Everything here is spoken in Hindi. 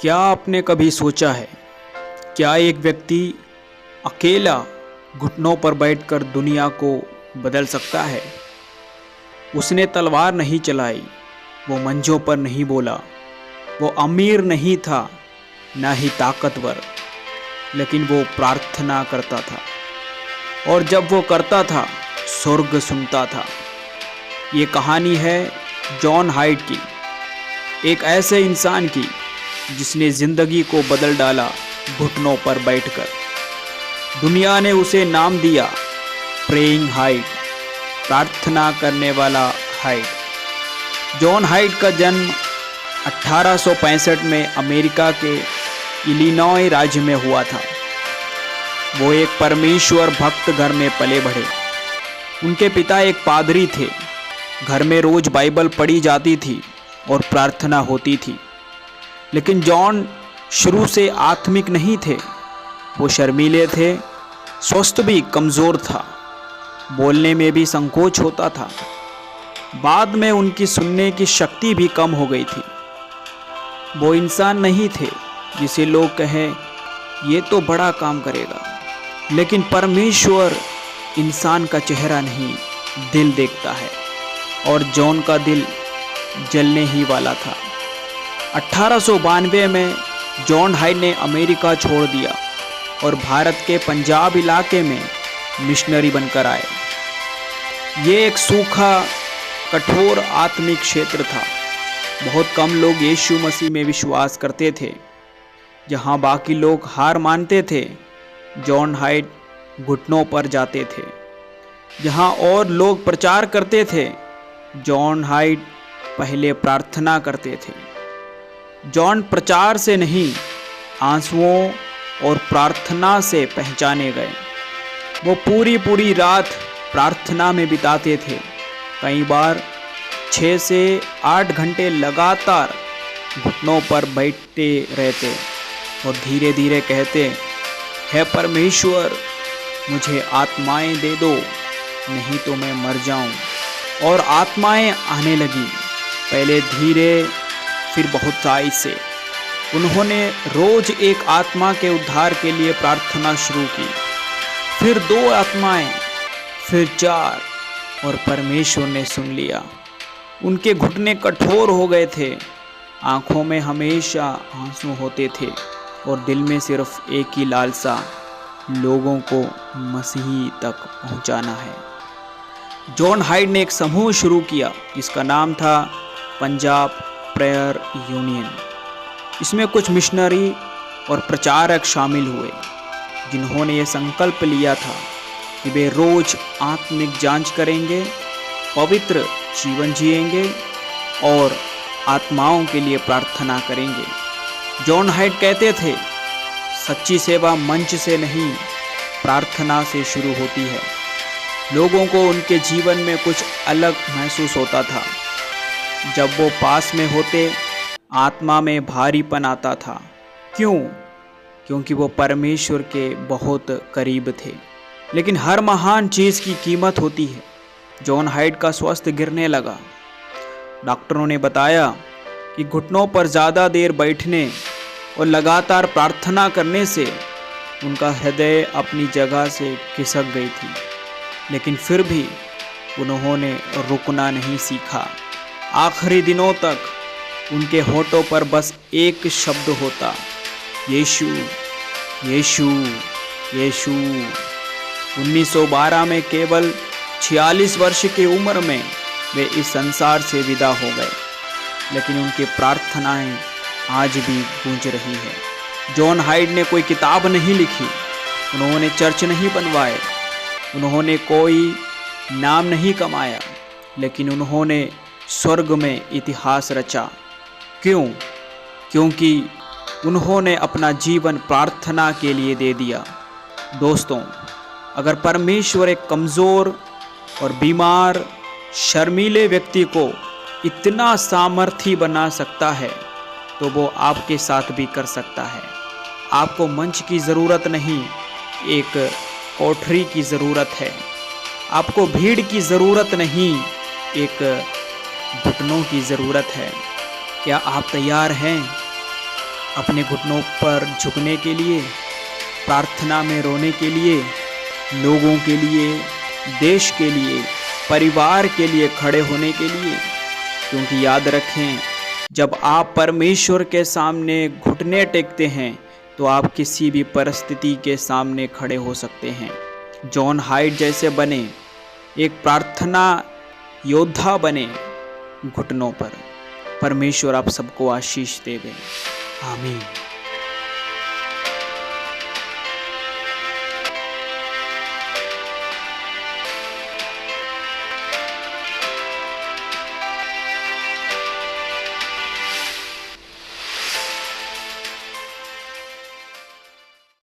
क्या आपने कभी सोचा है, क्या एक व्यक्ति अकेला घुटनों पर बैठकर दुनिया को बदल सकता है? उसने तलवार नहीं चलाई, वो मंचों पर नहीं बोला, वो अमीर नहीं था, ना ही ताकतवर, लेकिन वो प्रार्थना करता था। और जब वो करता था, स्वर्ग सुनता था। ये कहानी है जॉन हाइड की, एक ऐसे इंसान की जिसने जिंदगी को बदल डाला घुटनों पर बैठकर। दुनिया ने उसे नाम दिया प्रेइंग हाइड, प्रार्थना करने वाला हाइड। जॉन हाइड का जन्म 1865 में अमेरिका के इलिनॉय राज्य में हुआ था। वो एक परमेश्वर भक्त घर में पले बढ़े। उनके पिता एक पादरी थे। घर में रोज बाइबल पढ़ी जाती थी और प्रार्थना होती थी। लेकिन जॉन शुरू से आत्मिक नहीं थे। वो शर्मीले थे, स्वस्थ भी कमज़ोर था, बोलने में भी संकोच होता था। बाद में उनकी सुनने की शक्ति भी कम हो गई थी। वो इंसान नहीं थे जिसे लोग कहें ये तो बड़ा काम करेगा। लेकिन परमेश्वर इंसान का चेहरा नहीं, दिल देखता है, और जॉन का दिल जलने ही वाला था। 1892 में जॉन हाइड ने अमेरिका छोड़ दिया और भारत के पंजाब इलाके में मिशनरी बनकर आए। ये एक सूखा, कठोर आत्मिक क्षेत्र था। बहुत कम लोग यीशु मसीह में विश्वास करते थे। जहाँ बाकी लोग हार मानते थे, जॉन हाइड घुटनों पर जाते थे। जहाँ और लोग प्रचार करते थे, जॉन हाइड पहले प्रार्थना करते थे। जॉन प्रचार से नहीं, आंसुओं और प्रार्थना से पहचाने गए। वो पूरी रात प्रार्थना में बिताते थे। कई बार 6 से 8 घंटे लगातार घुटनों पर बैठते रहते और धीरे धीरे कहते, हे परमेश्वर, मुझे आत्माएं दे दो, नहीं तो मैं मर जाऊं। और आत्माएं आने लगी, पहले धीरे, फिर बहुताई से। उन्होंने रोज एक आत्मा के उद्धार के लिए प्रार्थना शुरू की, फिर 2 आत्माएं, फिर 4, और परमेश्वर ने सुन लिया। उनके घुटने कठोर हो गए थे, आंखों में हमेशा आंसू होते थे और दिल में सिर्फ एक ही लालसा, लोगों को मसीह तक पहुंचाना है। जॉन हाइड ने एक समूह शुरू किया जिसका नाम था पंजाब प्रेयर यूनियन। इसमें कुछ मिशनरी और प्रचारक शामिल हुए जिन्होंने ये संकल्प लिया था कि वे रोज आत्मिक जांच करेंगे, पवित्र जीवन जिएंगे और आत्माओं के लिए प्रार्थना करेंगे। जॉन हाइड कहते थे, सच्ची सेवा मंच से नहीं, प्रार्थना से शुरू होती है। लोगों को उनके जीवन में कुछ अलग महसूस होता था। जब वो पास में होते, आत्मा में भारीपन आता था। क्यों? क्योंकि वो परमेश्वर के बहुत करीब थे। लेकिन हर महान चीज़ की कीमत होती है। जॉन हाइड का स्वास्थ्य गिरने लगा। डॉक्टरों ने बताया कि घुटनों पर ज़्यादा देर बैठने और लगातार प्रार्थना करने से उनका हृदय अपनी जगह से खिसक गई थी। लेकिन फिर भी उन्होंने रुकना नहीं सीखा। आखिरी दिनों तक उनके होठों पर बस एक शब्द होता, यीशु, यीशु, यीशु। 1912 में केवल 46 वर्ष की उम्र में वे इस संसार से विदा हो गए। लेकिन उनकी प्रार्थनाएं आज भी गूंज रही है। जॉन हाइड ने कोई किताब नहीं लिखी, उन्होंने चर्च नहीं बनवाए, उन्होंने कोई नाम नहीं कमाया, लेकिन उन्होंने स्वर्ग में इतिहास रचा। क्यों? क्योंकि उन्होंने अपना जीवन प्रार्थना के लिए दे दिया। दोस्तों, अगर परमेश्वर एक कमज़ोर और बीमार, शर्मीले व्यक्ति को इतना सामर्थी बना सकता है, तो वो आपके साथ भी कर सकता है। आपको मंच की ज़रूरत नहीं, एक कोठरी की ज़रूरत है। आपको भीड़ की ज़रूरत नहीं, एक घुटनों की ज़रूरत है। क्या आप तैयार हैं? अपने घुटनों पर झुकने के लिए, प्रार्थना में रोने के लिए, लोगों के लिए, देश के लिए, परिवार के लिए खड़े होने के लिए। क्योंकि याद रखें, जब आप परमेश्वर के सामने घुटने टेकते हैं तो आप किसी भी परिस्थिति के सामने खड़े हो सकते हैं। जॉन हाइड जैसे बने, एक प्रार्थना योद्धा बने घुटनों पर। परमेश्वर आप सबको आशीष देवे। आमीन।